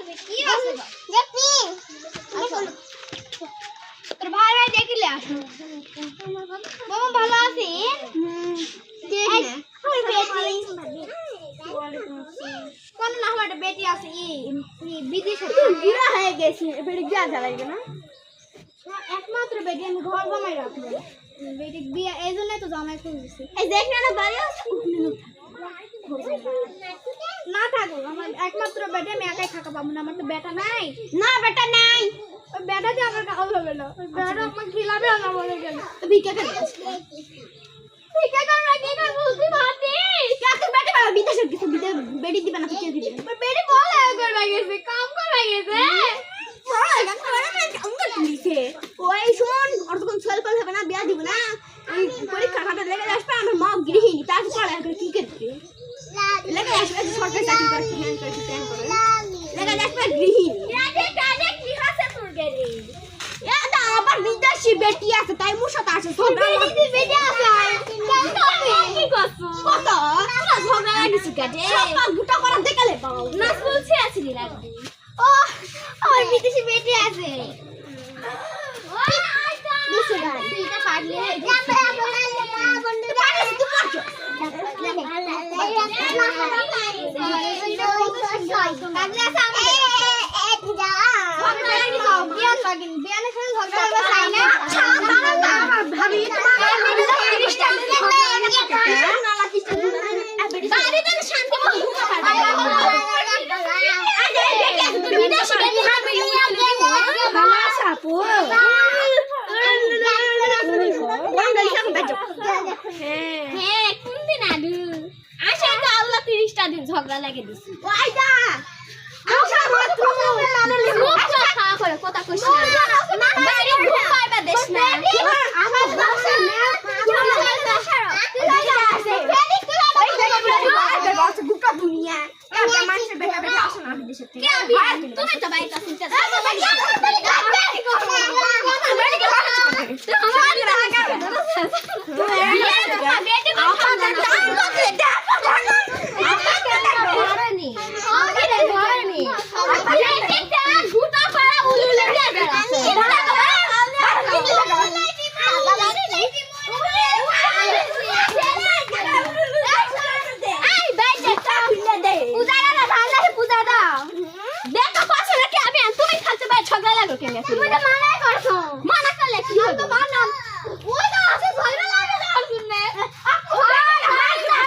কি আছে দেখি তোর ভাই ভাই দেখলে আসো মামা ভালো আছে দেখ না ওই বেটি কোন না আমার বেটি আছে বিদেশে বিয়া হয়ে গেছে বেটি বিয়া জ্বালাইবে না একমাত্র বেটি আমি ঘর বানাই রাখবো বেটি বিয়া এইজন্যই তো জামাই খুঁজছি এই দেখ না বাড়ি আছে না থাকো আমার একমাত্র বেটা আমি একাই থাকা পাবো না আমার তো বেটা নাই না বেটা নাই ওই বেটা দিয়ে আমার কাজ হবে না ওই বেটা আমাকে খিলাবে না বলে গেল ভিক্ষা করে ভিক্ষা করে কি কর বুঝতে পারছিস কে তুই বেটা বাবা বিদেশে কিছু বেটি দিবে না কিছু দিবে বেটি বল করে গেছে কাম করে গেছে ওই শোন আর তখন ছেলে পাল হবে না বিয়া দিব না এই পরীক্ষা খাতা লেগে আসবে আমার মা গৃহিণী তাকে পড়া কি করবে লেগে আসবে সরকারি চাকরি করতে হ্যাঁ করতে প্ল্যান করে লেগে আসবে গৃহিণী রাজে কি হাসে তোর গেরে এটা আবার বিদেশি বেটি আছে তাই মুশত আছে বিদেশি বেটি আছে কি করছো কত ঝগড়া লাগিছে কাটে সব গুটা করা দেখালে পাও না বলছি আসলি লাগবে ও আমার বিদেশি বেটি আছে এটা পারলে ঝগড়া লাগে দিছি ওইটা আশা মাত্র কথা করে কথা কইছ না বাইরে ঘুম পাইবা দেশ না আমার বাসা না গুটা দুনিয়া একটা মানুষের বেটা বেটা আসে না বিদেশে থেকে তুমি তো বাইরে চিন্তা তুমি